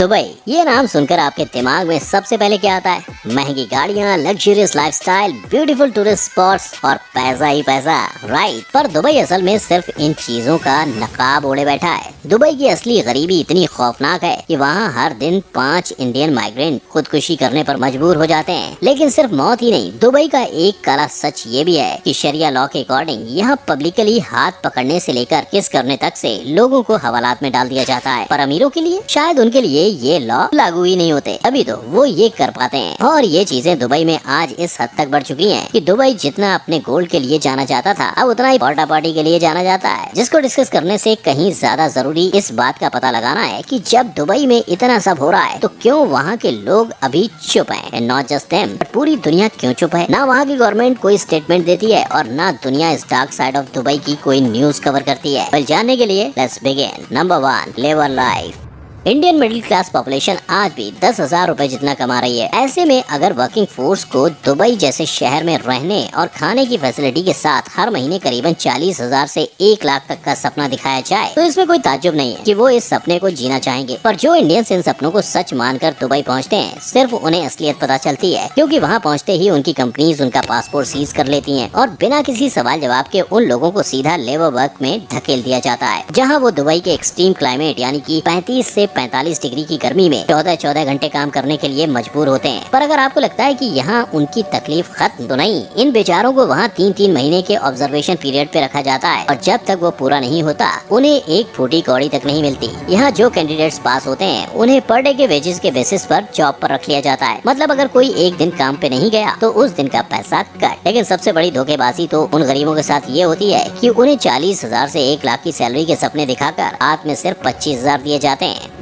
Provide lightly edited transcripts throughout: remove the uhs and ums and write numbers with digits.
Dubai, ये नाम सुनकर आपके दिमाग में सबसे पहले क्या आता है? महंगी गाड़ियाँ, luxurious lifestyle, beautiful tourist spots और पैसा ही पैसा, राइट। पर दुबई असल में सिर्फ इन चीजों का नकाब ओढ़े बैठा है। दुबई की असली गरीबी इतनी खौफनाक है कि वहाँ हर दिन 5 इंडियन माइग्रेंट खुदकुशी करने पर मजबूर हो जाते हैं। लेकिन सिर्फ मौत ही नहीं, दुबई का एक काला सच ये भी है कि शरिया लॉ के अकॉर्डिंग यहाँ पब्लिकली हाथ पकड़ने से लेकर किस करने तक से लोगों को हवालात में डाल दिया जाता है। पर अमीरों के लिए शायद उनके लिए ये लॉ लागू ही नहीं होते, अभी तो वो ये कर पाते हैं। और ये चीजें दुबई में आज इस हद तक बढ़ चुकी हैं कि दुबई जितना अपने गोल्ड के लिए जाना जाता था, अब उतना ही पोर्टा पार्टी के लिए जाना जाता है, जिसको डिस्कस करने से कहीं ज्यादा जरूरी इस बात का पता लगाना है कि जब दुबई में इतना सब हो रहा है तो क्यों वहाँ के लोग अभी चुप हैं। नॉट जस्ट देम, पूरी दुनिया क्यों चुप है? ना वहाँ की गवर्नमेंट कोई स्टेटमेंट देती है और ना दुनिया इस डार्क साइड ऑफ दुबई की कोई न्यूज कवर करती है। पर जानने के लिए let's begin. Number 1, labour life. Indian middle class population आज भी 10,000 रुपए जितना कमा रही है। ऐसे में अगर वर्किंग फोर्स को दुबई जैसे शहर में रहने और खाने की फैसिलिटी के साथ हर महीने करीबन 40,000 से 1 लाख तक का सपना दिखाया जाए तो इसमें कोई ताज्जुब नहीं है कि वो इस सपने को जीना चाहेंगे। पर जो इंडियंस इन सपनों को सच मानकर दुबई पहुंचते हैं, सिर्फ उन्हें असलियत पता चलती है, क्योंकि वहां पहुंचते ही उनकी कंपनीज उनका पासपोर्ट सीज कर लेती हैं और बिना किसी सवाल जवाब के उन लोगों को सीधा लेबर वर्क में धकेल दिया जाता है, जहाँ वो दुबई के एक्सट्रीम क्लाइमेट यानी कि 35 से 45 डिग्री की गर्मी में 14-14 घंटे काम करने के लिए मजबूर होते हैं। पर अगर आपको लगता है कि यहाँ उनकी तकलीफ खत्म, तो नहीं। इन बेचारों को वहाँ 3-3 महीने के ऑब्जर्वेशन पीरियड पे रखा जाता है और जब तक वो पूरा नहीं होता उन्हें एक फूटी कौड़ी तक नहीं मिलती। यहाँ जो कैंडिडेट्स पास होते हैं उन्हें पर डे के वेजेस के बेसिस पर जॉब पर रख लिया जाता है। मतलब अगर कोई एक दिन काम पे नहीं गया तो उस दिन का पैसा कट। लेकिन सबसे बड़ी धोखेबाजी तो उन गरीबों के साथ ये होती है कि उन्हें 40,000 से 1 लाख की सैलरी के सपने दिखाकर हाथ में सिर्फ 25,000 दिए जाते हैं।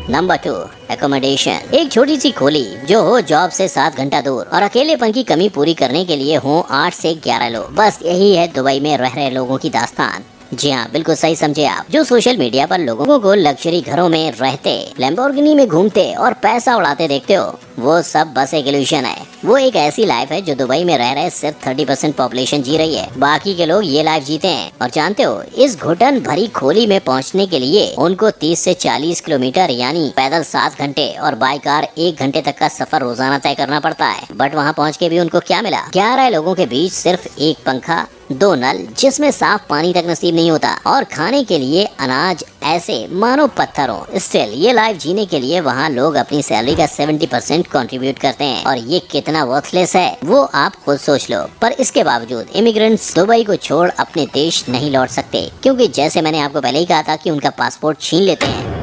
Number 2, accommodation. एक छोटी सी खोली जो हो जॉब से 7 घंटा दूर और अकेलेपन की कमी पूरी करने के लिए हो 8 से 11 लोग। बस यही है दुबई में रह रहे लोगों की दास्तान। जी हाँ, बिल्कुल सही समझे आप। जो सोशल मीडिया पर लोगों को लग्जरी घरों में रहते, लैम्बोर्गिनी में घूमते और पैसा उड़ाते देखते हो, वो सब बस एक इल्यूशन है। वो एक ऐसी लाइफ है जो दुबई में रह रहे सिर्फ 30% पॉपुलेशन जी रही है। बाकी के लोग ये लाइफ जीते हैं। और जानते हो, इस घुटन भरी खोली में पहुंचने के लिए उनको 30 से 40 किलोमीटर यानी पैदल 7 घंटे और बाई कार 1 घंटे तक का सफर रोजाना तय करना पड़ता है। बट वहाँ पहुँच के भी उनको क्या मिला? 11 लोगों के बीच सिर्फ एक पंखा, 2 नल जिसमें साफ पानी तक नसीब नहीं होता और खाने के लिए अनाज ऐसे मानो पत्थरों। स्टिल ये लाइफ जीने के लिए वहाँ लोग अपनी सैलरी का 70% कंट्रीब्यूट करते हैं और ये कितना वर्थलेस है वो आप खुद सोच लो। पर इसके बावजूद इमिग्रेंट्स दुबई को छोड़ अपने देश नहीं लौट सकते, क्योंकि जैसे मैंने आपको पहले ही कहा था कि उनका पासपोर्ट छीन लेते हैं।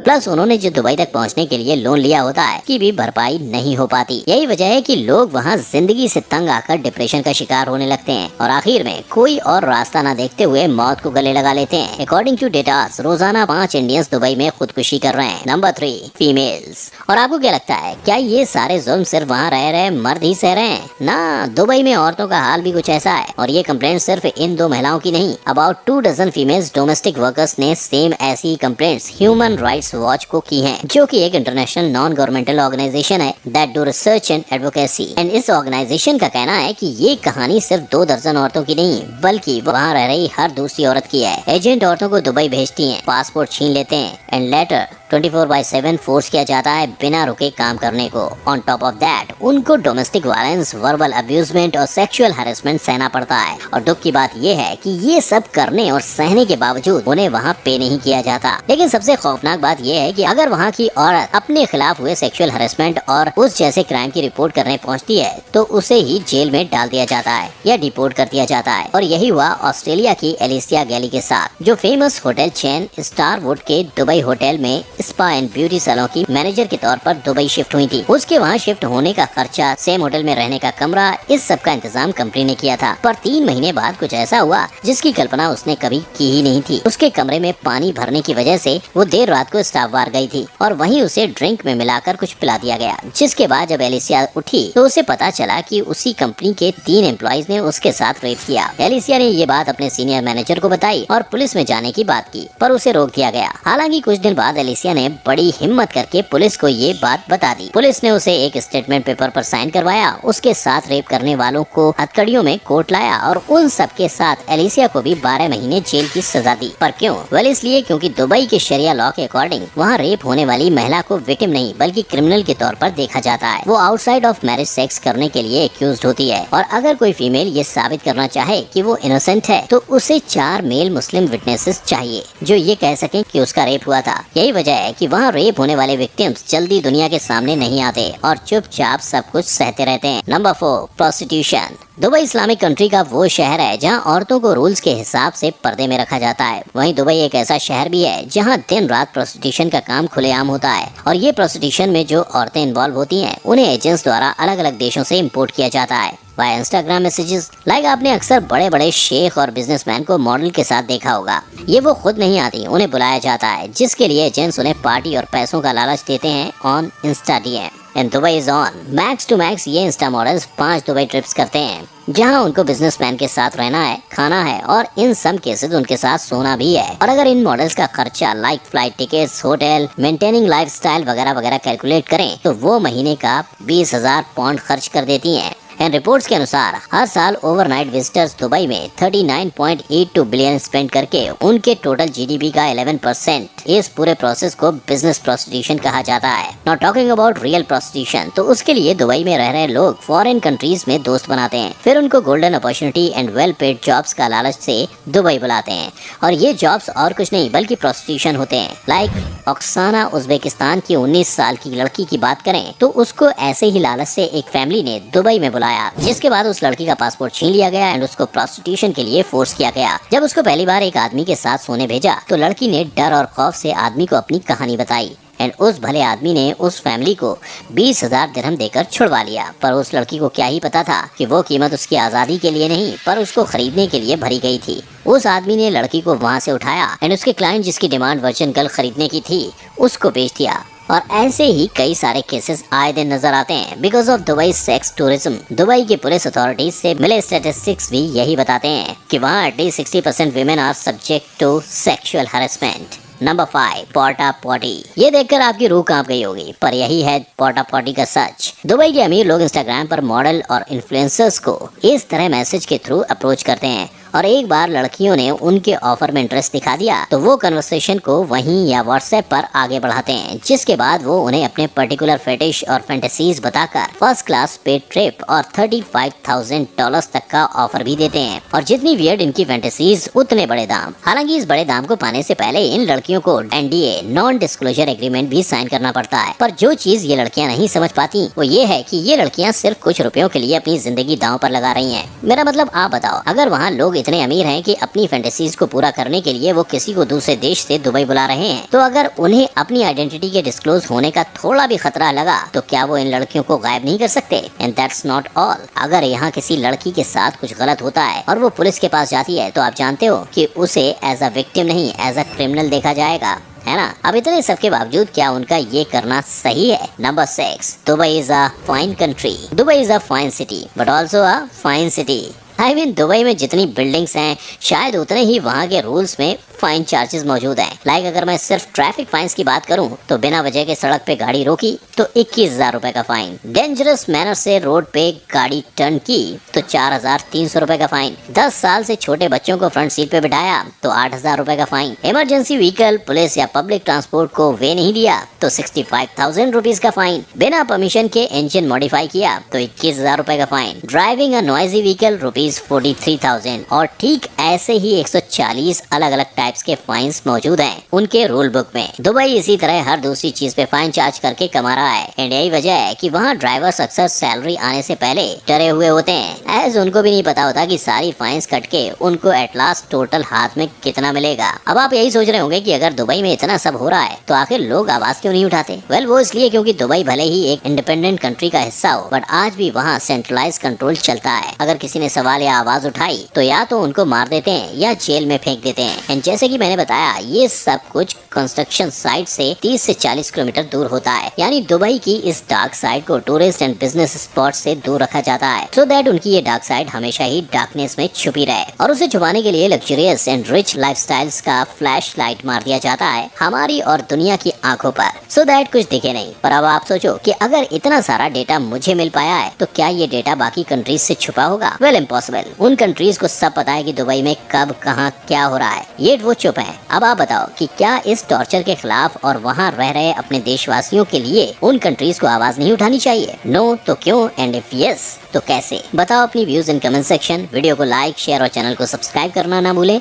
प्लस उन्होंने जो दुबई तक पहुंचने के लिए लोन लिया होता है की भी भरपाई नहीं हो पाती। यही वजह है कि लोग वहां जिंदगी से तंग आकर डिप्रेशन का शिकार होने लगते हैं और आखिर में कोई और रास्ता न देखते हुए मौत को गले लगा लेते हैं। अकॉर्डिंग टू डेटा, रोजाना 5 इंडियंस दुबई में खुदकुशी कर रहे हैं। Number 3, females. और आपको क्या लगता है, क्या ये सारे जुल्म सिर्फ वहाँ रह रहे मर्द ही सह रहे हैं? ना, दुबई में औरतों का हाल भी कुछ ऐसा है। और ये कंप्लेंट सिर्फ इन 2 महिलाओं की नहीं, about 2 dozen females domestic workers ने सेम ऐसी कंप्लेंट्स ह्यूमन राइट्स वॉच को की हैं, जो कि एक इंटरनेशनल नॉन गवर्नमेंटल ऑर्गेनाइजेशन है that do research and advocacy. And इस ऑर्गेनाइजेशन का कहना है कि ये कहानी सिर्फ 2 दर्जन औरतों की नहीं, बल्कि वहाँ रह रही हर दूसरी औरत की है। एजेंट औरतों को दुबई भेजती हैं, पासपोर्ट छीन लेते हैं एंड लेटर 24/7 फोर्स किया जाता है बिना रुके काम करने को। ऑन टॉप ऑफ दैट उनको डोमेस्टिक वायलेंस, वर्बल अब्यूजमेंट और सेक्सुअल हैरेसमेंट सहना पड़ता है। और दुख की बात ये है कि ये सब करने और सहने के बावजूद उन्हें वहाँ पे नहीं किया जाता। लेकिन सबसे खौफनाक बात ये है कि अगर वहाँ की औरत अपने खिलाफ हुए सेक्सुअल हैरेसमेंट और उस जैसे क्राइम की रिपोर्ट करने पहुँचती है तो उसे ही जेल में डाल दिया जाता है या डिपोर्ट कर दिया जाता है। और यही हुआ ऑस्ट्रेलिया की एलिसिया गैली के साथ, जो फेमस होटल चेन स्टारवुड के दुबई होटल में स्पा एंड ब्यूटी सैलून की मैनेजर के तौर पर दुबई शिफ्ट हुई थी। उसके वहाँ शिफ्ट होने का खर्चा, सेम होटल में रहने का कमरा, इस सब का इंतजाम कंपनी ने किया था। पर 3 महीने बाद कुछ ऐसा हुआ जिसकी कल्पना उसने कभी की ही नहीं थी। उसके कमरे में पानी भरने की वजह से वो देर रात को स्टाफ बार गई थी और वहीं उसे ड्रिंक में मिलाकर कुछ पिला दिया गया। जिसके बाद जब एलिसिया उठी तो उसे पता चला कि उसी कंपनी के 3 एम्प्लॉइज ने उसके साथ रेप किया। एलिसिया ने ये बात अपने सीनियर मैनेजर को बताई और पुलिस में जाने की बात की, पर उसे रोक दिया गया। हालांकि कुछ दिन बाद एलिसिया ने बड़ी हिम्मत करके पुलिस को ये बात बता दी। पुलिस ने उसे एक स्टेटमेंट पेपर पर साइन करवाया, उसके साथ रेप करने वालों को हथकड़ियों में कोर्ट लाया और उन सब के साथ एलिसिया को भी 12 महीने जेल की सजा दी। पर क्यों? वेल इसलिए क्योंकि दुबई के शरिया लॉ के अकॉर्डिंग वहाँ रेप होने वाली महिला को विक्टिम नहीं बल्कि क्रिमिनल के तौर पर देखा जाता है। वो आउटसाइड ऑफ मैरिज सेक्स करने के लिए एक्यूज्ड होती है और अगर कोई फीमेल ये साबित करना चाहे कि वो इनोसेंट है तो उसे 4 मेल मुस्लिम विटनेसेस चाहिए जो ये कह सकें कि उसका रेप हुआ था। यही वजह है कि वहाँ रेप होने वाले विक्टिम्स जल्दी दुनिया के सामने नहीं आते और चुपचाप सब कुछ सहते रहते हैं। Number 4, prostitution. Dubai Islamic country का वो शहर है जहां औरतों को रूल्स के हिसाब से पर्दे में रखा जाता है। वहीं दुबई एक ऐसा शहर भी है जहां दिन रात प्रोस्टिट्यूशन का काम खुलेआम होता है और ये प्रोस्टिट्यूशन में जो औरतें इन्वॉल्व होती हैं उन्हें एजेंट्स द्वारा अलग अलग देशों से इम्पोर्ट किया जाता है वाया इंस्टाग्राम मैसेजेस। लाइक आपने अक्सर बड़े बड़े शेख और बिजनेसमैन को मॉडल के साथ देखा होगा। ये वो खुद नहीं आती, उन्हें बुलाया जाता है जिसके लिए एजेंट्स उन्हें पार्टी और पैसों का लालच देते हैं on Insta DM. And Dubai is on max to max. ये इंस्टा मॉडल्स 5 दुबई ट्रिप्स करते हैं जहां उनको बिजनेसमैन के साथ रहना है, खाना है और इन सम केसेस उनके साथ सोना भी है। और अगर इन मॉडल्स का खर्चा like flight tickets, hotel, maintaining lifestyle वगैरह वगैरह कैलकुलेट करें तो वो महीने का 20,000 पाउंड खर्च कर देती हैं। एंड रिपोर्ट्स के अनुसार हर साल ओवरनाइट विजिटर्स दुबई में 39.82 बिलियन स्पेंड करके उनके टोटल जीडीपी का 11%। इस पूरे प्रोसेस को बिजनेस प्रोस्टिट्यूशन कहा जाता है। Not talking about real prostitution. तो उसके लिए दुबई में रह रहे लोग फॉरेन कंट्रीज में दोस्त बनाते हैं, फिर उनको golden opportunity and well paid jobs का लालच से दुबई बुलाते हैं और ये जॉब्स और कुछ नहीं बल्कि प्रोस्टिट्यूशन होते हैं। लाइक ऑक्साना उज्बेकिस्तान की 19 साल की लड़की की बात करें तो उसको ऐसे ही लालच से एक फैमिली ने दुबई में जिसके बाद उस लड़की का पासपोर्ट छीन लिया गया एंड उसको प्रोस्टिट्यूशन के लिए फोर्स किया गया। जब उसको पहली बार एक आदमी के साथ सोने भेजा तो लड़की ने डर और खौफ से आदमी को अपनी कहानी बताई एंड उस भले आदमी ने उस फैमिली को 20,000 दिरहम देकर छुड़वा लिया। पर उस लड़की को क्या ही पता था कि वो कीमत उसकी आज़ादी के लिए नहीं पर उसको खरीदने के लिए भरी गई थी। उस आदमी ने लड़की को वहाँ से उठाया एंड उसके क्लाइंट जिसकी डिमांड वर्जिन गर्ल खरीदने की थी उसको बेच दिया। और ऐसे ही कई सारे केसेस आए दिन नजर आते हैं because of Dubai sex tourism. Dubai की पुलिस अथॉरिटीज से मिले स्टेटिस्टिक्स भी यही बताते हैं कि वहाँ at least 60% women are subject to sexual harassment. Number 5, porta potty. ये देखकर आपकी रूह कांप गई होगी पर यही है पोर्टा पॉटी का सच। दुबई के अमीर लोग इंस्टाग्राम पर मॉडल और इन्फ्लुएंसर्स को इस तरह मैसेज के थ्रू अप्रोच करते हैं और एक बार लड़कियों ने उनके ऑफर में इंटरेस्ट दिखा दिया तो वो कन्वर्सेशन को वहीं या व्हाट्सएप पर आगे बढ़ाते हैं जिसके बाद वो उन्हें अपने पर्टिकुलर फेटिश और फैंटेसीज बताकर फर्स्ट क्लास पेड ट्रिप और $35,000 तक का ऑफर भी देते हैं। और जितनी वियर्ड इनकी फैंटेसीज उतने बड़े दाम। हालांकि इस बड़े दाम को पाने से पहले इन लड़कियों को NDA नॉन डिस्क्लोजर एग्रीमेंट भी साइन करना पड़ता है। पर जो चीज ये लड़कियां नहीं समझ पाती वो ये है कि ये लड़कियां सिर्फ कुछ रुपयों के लिए अपनी जिंदगी दांव पर लगा रही हैं। मेरा मतलब आप बताओ, अगर वहाँ लोग इतने अमीर हैं कि अपनी फैंटेसीज को पूरा करने के लिए वो किसी को दूसरे देश से दुबई बुला रहे हैं तो अगर उन्हें अपनी आइडेंटिटी के डिस्क्लोज होने का थोड़ा भी खतरा लगा तो क्या वो इन लड़कियों को गायब नहीं कर सकते? And that's not all. अगर यहाँ किसी लड़की के साथ कुछ गलत होता है और वो पुलिस के पास जाती है तो आप जानते हो कि उसे एज अ विक्टिम नहीं एज अ क्रिमिनल देखा जाएगा, है ना। अब इतने सब के बावजूद क्या उनका ये करना सही है? Number 6, Dubai is a fine country. Dubai is a fine city but also a fine city. I mean Dubai में जितनी बिल्डिंग्स हैं शायद उतने ही वहाँ के रूल्स में फाइन चार्जेस मौजूद हैं। लाइक अगर मैं सिर्फ ट्रैफिक फाइन्स की बात करूं तो बिना वजह के सड़क पे गाड़ी रोकी तो 21,000 रुपए का फाइन। डेंजरस मैनर से रोड पे गाड़ी टर्न की तो 4,300 रुपए का फाइन। 10 साल से छोटे बच्चों को फ्रंट सीट पे बिठाया तो 8,000 रुपए का फाइन। इमरजेंसी व्हीकल, पुलिस या पब्लिक ट्रांसपोर्ट को वे नहीं दिया तो 65,000 रुपीज का फाइन। बिना परमिशन के इंजन मॉडिफाई किया तो 21,000 रुपए का fine. Driving a noisy vehicle ₹43,000। और ठीक ऐसे ही 140 अलग अलग टाइप्स के फाइन्स मौजूद हैं उनके रूल बुक में। दुबई इसी तरह हर दूसरी चीज पे फाइन चार्ज करके कमा रहा है एंड यही वजह है कि वहाँ ड्राइवर्स अक्सर सैलरी आने से पहले डरे हुए होते हैं एज उनको भी नहीं पता होता कि सारी फाइन्स कट के उनको एट लास्ट टोटल हाथ में कितना मिलेगा। अब आप यही सोच रहे होंगे कि अगर दुबई में इतना सब हो रहा है तो आखिर लोग आवाज क्यों नहीं उठाते? वेल वो इसलिए क्योंकि दुबई भले ही एक इंडिपेंडेंट कंट्री का हिस्सा हो बट आज भी वहाँ सेंट्रलाइज कंट्रोल चलता है। अगर किसी ने सवाल या आवाज उठाई तो या तो उनको मार देते हैं या जेल में फेंक देते हैं। एंड जैसे जैसे कि मैंने बताया, ये सब कुछ कंस्ट्रक्शन साइट से 30 से 40 किलोमीटर दूर होता है। यानी दुबई की इस डार्क साइड को टूरिस्ट एंड बिजनेस स्पॉट से दूर रखा जाता है, सो दैट उनकी ये डार्क साइड हमेशा ही डार्कनेस में छुपी रहे। और उसे छुपाने के लिए लग्जरियस एंड रिच लाइफस्टाइल्स का फ्लैश लाइट मार दिया जाता है हमारी और दुनिया की आंखों पर, सो दैट कुछ दिखे नहीं। पर अब आप सोचो कि अगर इतना सारा डेटा मुझे मिल पाया है, तो क्या ये डेटा बाकी कंट्रीज से छुपा होगा? Well impossible. उन कंट्रीज को सब पता है कि दुबई में कब कहाँ क्या हो रहा है, ये वो चुप है। अब आप बताओ कि क्या इस टॉर्चर के खिलाफ और वहाँ रह रहे अपने देशवासियों के लिए उन कंट्रीज को आवाज नहीं उठानी चाहिए? नो तो क्यों, एंड इफ यस तो कैसे? बताओ अपनी views in comment section. Video को लाइक, शेयर और चैनल को सब्सक्राइब करना ना भूले।